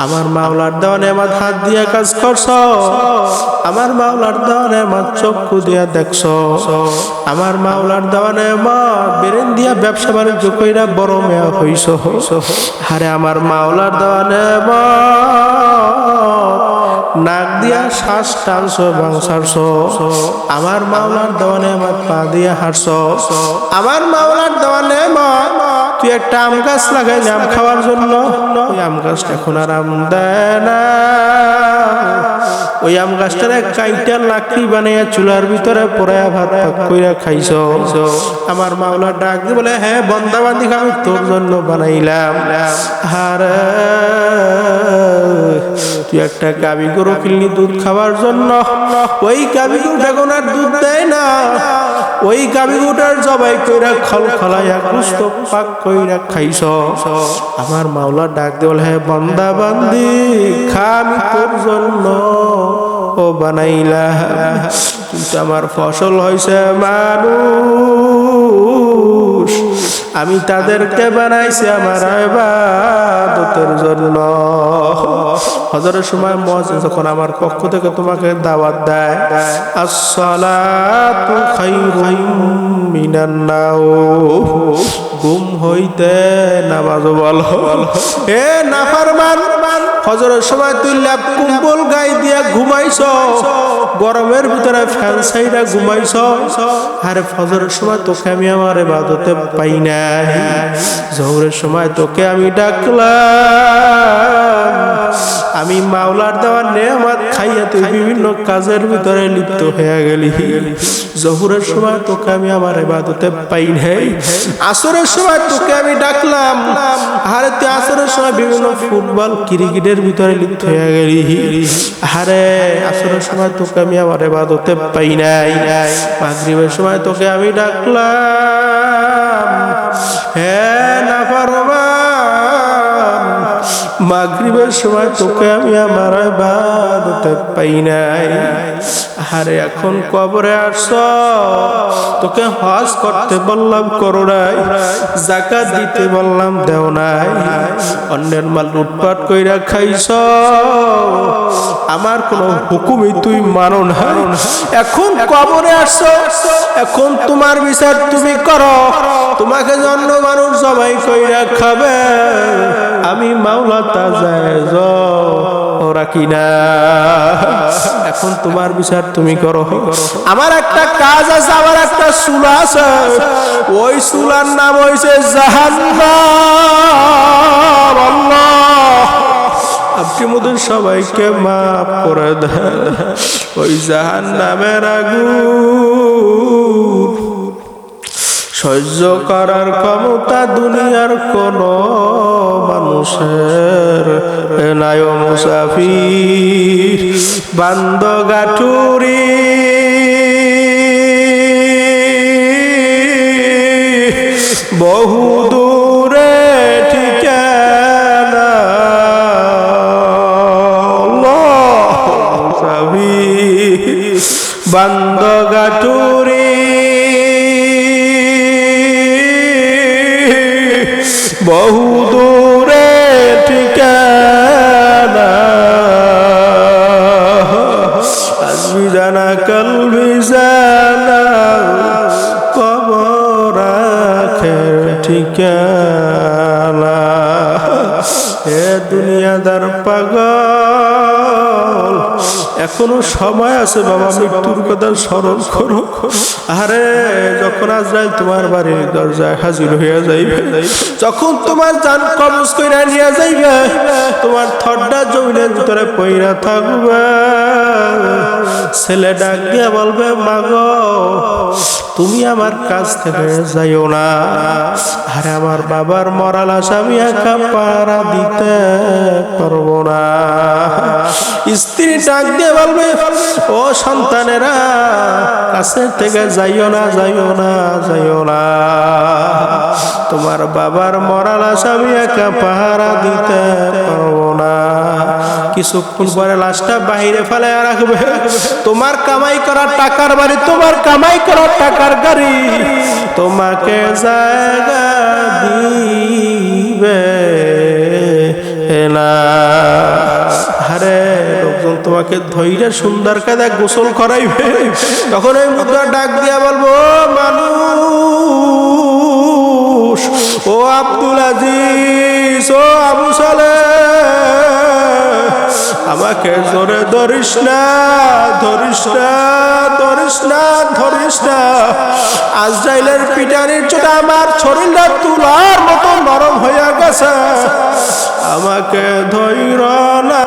আমার মাওলার দেওয়া নেয়ামত হাত দিয়া কাজ করছো, আমার মাওলার দেওয়া নেয়ামত চক্ষু দিয়া দেখছো, আমার মাওলার দেওয়া নেয়ামত ব্রেন দিয়া ব্যবসা বাণিজ্য কইরা বড় মেয়া হইছো। আরে আমার মাওলার দেওয়া নেয়ামত নাক দিয়া শ্বাস টানছো এবং ছাড়ছো, আমার মাওলার দেওয়া নেয়ামত পা দিয়া হাঁটছো, আমার মাওলার দেওয়া নেয়ামত তুই একটা আম গাছ লাগাইলি আম খাওয়ার জন্য, ওই আম গাছটা এখন আর আম দেয় না, ওই আম গাছটার কাইটা লাকড়ি বানাইয়া চুলার ভিতরে পড়াইয়া ভাত কইরা খাইছো। আমার মাওলা ডাক দিয়ে বলে, হ্যাঁ বন্দা বান্দি আমি তোর জন্য বানাইলাম। আর তুই একটা গাভী গরু কিনলি দুধ খাওয়ার জন্য, ওই গাভী গরুটা এখন আর দুধ দেয় না, ওই গাভী গরুটার জবাই কইরা খলখলাইয়া গোশত পাক কইরা খাইছো। আমার মাওলা ডাক দিয়ে বলে, হ্যাঁ বন্দা বান্দি খা আমি তোর জন্য ও বানাইলাম, কিন্তু আমার ফসল হয়েছে মানুষ, আমি তাদেরকে বানাইছি আমার ইবাদতের জন্য। হজরের সময় মুয়াজ্জিন যখন আমার পক্ষ থেকে তোমাকে দাওয়াত দেয়, আসসালাতু খায়রুম মিনান নাওম, ঘুম হইতে নামাজ বলো। এ নাফরমান, ফজরের সময় তুই ল্যাপ কুম্বল গায়ে দিয়া ঘুমাইছো, গরমের ভিতরে ফ্যান সাইডা ঘুমাইছো, আরে ফজরের সময় তোকে আমি আমার ইবাদতে পাই নাই, জোহরের সময় তোকে আমি ডাকলাম, আমি মাওলার দেওয়া নেয়ামত খাইয়া তুই বিভিন্ন কাজের ভিতরে লিপ্ত হয়ে গেলি, জোহরের সময় তোকে আমি আমার ইবাদতে পাই নাই, আসরের সময় তোকে আমি ডাকলাম, আরে তুই আসরের সময় বিভিন্ন ফুটবল ক্রিকেটের ভিতরে লিপ্ত হয়ে গেলি, আরে আসরের সময় তোকে আমি আমার ইবাদতে পাই নাই, মাগরিবের সময় তোকে আমি ডাকলাম, হ্যাঁ নাফরমান, মাগরিবের সময় তোকে আমি আমার ইবাদতে পাই নাই, আরে এখন কবরে আসছো, তোকে হজ করতে বললাম করো নাই, যাকাত দিতে বললাম দেও নাই, অন্যের মাল লুটপাট কইরা খাইছো, আমার কোন হুকুমই তুই মানো না, এখন কবরে আসছো, এখন তোমার বিচার তুমি করো, তোমাকে জন্য মানুষ জবাই কইরা খাবে, আমি মাওলা তা জায়েজ রাখি না, এখন তোমার বিচার তুমি করো। আমার একটা কাজ আছে, আমার একটা চুলা আছে, ওই চুলার নাম হইছে জাহান্নাম। আল্লাহ আপনি মোদের সবাইকে মাফ করে দেন, ওই জাহান্নামের আগুন সহ্য করার ক্ষমতা দুনিয়ার কোন মানুষের নাই। ও মুসাফির বান্দ গাঠুরি, বহু দূরে ঠিকানা, মুসাফির বান্দ গাঠুরি, বহু দূরে ঠিকানা, আজমি জানা কলবি জানা, কবর আখের ঠিকানা। হে দুনিয়াদার পাগল, এখনো সময় আছে বাবা, মৃত্যুর কথা স্মরণ করো। আরে যখন আজরাইল তোমার বাড়ির দরজায় হাজির হইয়া যাইবে, যখন তোমার জান কবজ কইরা নিয়ে যাইবে, তোমার থরটা জমিনের ভিতরে পইরা থাকবে, ছেলে ডাক দিয়া বলবে, মাগো তুমি আমার কাছ থেকে যাইও না, আরে আমার বাবার মরা লাশ আমি একা পাড়া দিতে পারবো না। স্ত্রী ডাক দিয়ে বলবে, ও সন্তানেরা কাছে থেকে যাইও না, যাইও না, যাইও না, তোমার বাবার মরা লাশ আমি একা পাহারা দিতে পারবো না। কিছুক্ষণ পরে লাশটা বাহিরে ফেলে রাখবে, তোমার কামাই করা টাকার বাড়ি, তোমার কামাই করা টাকার গাড়ি তোমাকে জায়গা দিবে না। আরে লোকজন তোমাকে ধৈর্য সুন্দর কায়দা গোসল করাইবে, তখন ওই মুদ্রা ডাক দিয়া বলবো, মানুষ, ও আব্দুল আজিজ, ও আবু সালেহ, আমাকে জোরে ধরিস না, ধরিস না, ধরিস না, ধরিস না। আজরাইলের পিটানির চোটে আমার শরীরটা তুলার মতো নরম হয়ে গেছে, আমাকে ধৈর্য না।